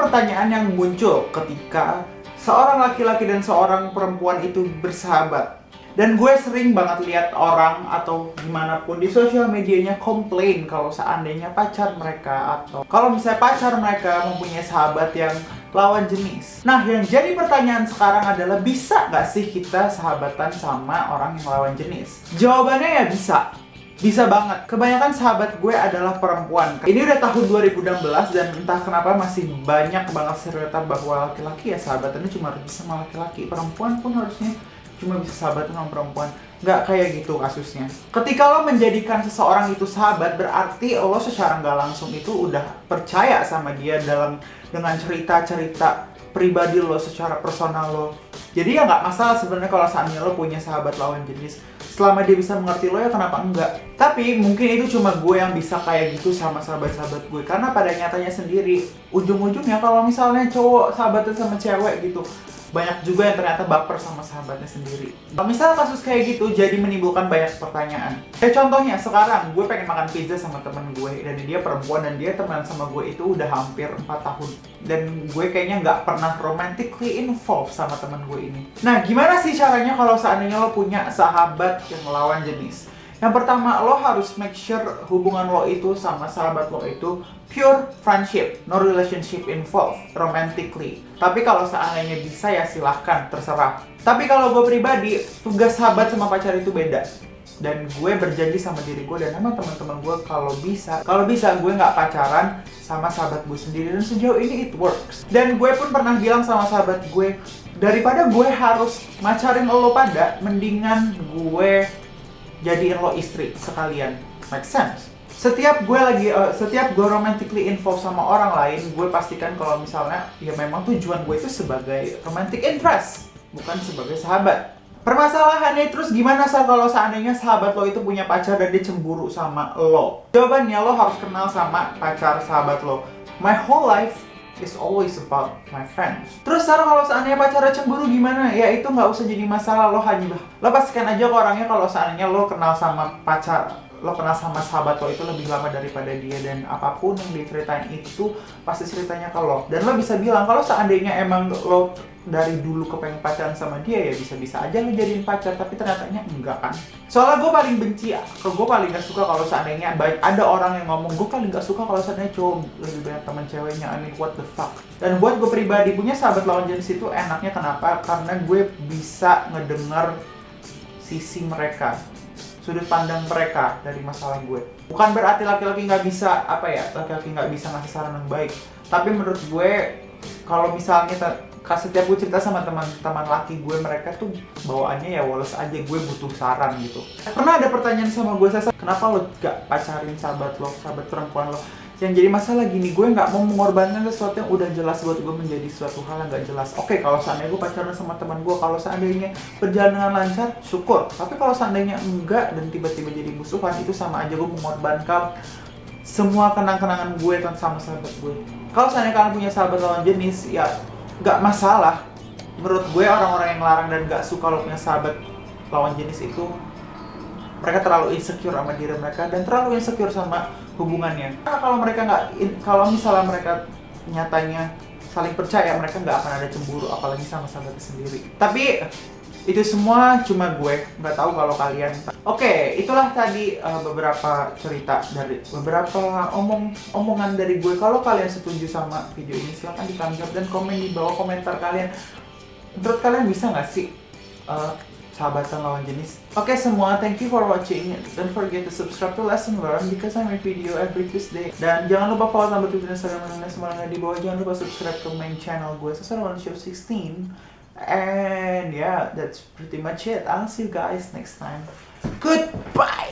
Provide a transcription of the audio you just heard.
pertanyaan yang muncul ketika seorang laki-laki dan seorang perempuan itu bersahabat. Dan gue sering banget lihat orang atau dimanapun di sosial medianya komplain kalau seandainya pacar mereka atau kalau misalnya pacar mereka mempunyai sahabat yang lawan jenis. Nah, yang jadi pertanyaan sekarang adalah bisa nggak sih kita sahabatan sama orang yang lawan jenis? Jawabannya ya bisa. Bisa banget. Kebanyakan sahabat gue adalah perempuan. Ini udah tahun 2016 dan entah kenapa masih banyak banget stereotip bahwa laki-laki ya sahabatannya cuma bisa sama laki-laki. Perempuan pun harusnya cuma bisa sahabat sama perempuan. Nggak kayak gitu kasusnya. Ketika lo menjadikan seseorang itu sahabat, berarti lo secara nggak langsung itu udah percaya sama dia dengan cerita-cerita pribadi lo secara personal lo. Jadi ya nggak masalah sebenarnya kalau seandainya lo punya sahabat lawan jenis. Selama dia bisa mengerti lo ya kenapa enggak. Tapi mungkin itu cuma gue yang bisa kayak gitu sama sahabat-sahabat gue. Karena pada nyatanya sendiri, ujung-ujungnya kalau misalnya cowok sahabatan sama cewek gitu, banyak juga yang ternyata baper sama sahabatnya sendiri. Kalau misalnya kasus kayak gitu, jadi menimbulkan banyak pertanyaan. Kayak contohnya, sekarang gue pengen makan pizza sama temen gue, dan dia perempuan dan dia teman sama gue itu udah hampir 4 tahun. Dan gue kayaknya nggak pernah romantically involved sama temen gue ini. Nah, gimana sih caranya kalau seandainya lo punya sahabat yang lawan jenis? Yang pertama, lo harus make sure hubungan lo itu sama sahabat lo itu pure friendship, no relationship involved, romantically. Tapi kalau seandainya bisa ya silahkan, terserah. Tapi kalau gue pribadi, tugas sahabat sama pacar itu beda. Dan gue berjanji sama diri gue dan sama teman-teman gue kalau bisa gue nggak pacaran sama sahabat gue sendiri, dan sejauh ini it works. Dan gue pun pernah bilang sama sahabat gue, daripada gue harus macarin lo pada, mendingan gue jadiin lo istri sekalian. Make sense? Setiap gue romantically involved sama orang lain, gue pastikan kalau misalnya ya memang tujuan gue itu sebagai romantic interest, bukan sebagai sahabat. Permasalahannya terus gimana kalau seandainya sahabat lo itu punya pacar dan dia cemburu sama lo? Jawabannya lo harus kenal sama pacar sahabat lo. My whole life is always about my friends. Terus kalau seandainya pacarnya cemburu gimana? Ya itu nggak usah jadi masalah, lo pastikan aja ke orangnya kalau seandainya lo kenal sama sahabat lo itu lebih lama daripada dia, dan apapun yang diceritain itu pasti ceritanya ke lo. Dan lo bisa bilang kalau seandainya emang lo dari dulu kepengen pacaran sama dia, ya bisa-bisa aja lo jadiin pacar, tapi ternyatanya enggak kan. Soalnya gue paling benci, gue paling gak suka kalau seandainya ada orang yang ngomong, gue paling gak suka kalau seandainya cowok lebih banyak teman ceweknya. I mean, what the fuck. Dan buat gue pribadi, punya sahabat lawan jenis itu enaknya kenapa? Karena gue bisa ngedengar sisi mereka, sudut pandang mereka dari masalah gue. Bukan berarti laki-laki nggak bisa ngasih saran yang baik. Tapi menurut gue, kalau misalnya setiap gue cerita sama teman-teman laki gue, mereka tuh bawaannya ya woles aja, gue butuh saran gitu. Pernah ada pertanyaan sama gue, Sasa, kenapa lo gak pacarin sahabat perempuan lo? Yang jadi masalah gini, gue nggak mau mengorbankan sesuatu yang udah jelas buat gue menjadi suatu hal yang nggak jelas. Oke, kalau seandainya gue pacaran sama teman gue, kalau seandainya berjalan dengan lancar, syukur. Tapi kalau seandainya enggak dan tiba-tiba jadi musuhan, itu sama aja gue mengorbankan semua kenang-kenangan gue sama sahabat gue. Kalau seandainya kalian punya sahabat lawan jenis, ya nggak masalah. Menurut gue orang-orang yang larang dan nggak suka lo punya sahabat lawan jenis itu, mereka terlalu insecure sama diri mereka dan terlalu insecure sama hubungannya. Karena kalau misalnya mereka nyatanya saling percaya, mereka nggak akan ada cemburu, apalagi sama sahabatnya sendiri. Tapi itu semua cuma gue, nggak tahu kalau kalian. Oke, itulah tadi beberapa cerita dari beberapa omongan dari gue. Kalau kalian setuju sama video ini, silahkan di thumbs up dan komen di bawah komentar kalian. Menurut kalian bisa nggak sih sahabatan lawan jenis? Oke semua, thank you for watching. Don't forget to subscribe to Lesson Learn because I make video every Tuesday. Dan jangan lupa follow tambah Twitter, Instagram, dan semuanya di bawah. Jangan lupa subscribe ke main channel gue, Sasa Show 16. And yeah, that's pretty much it. I'll see you guys next time. Goodbye!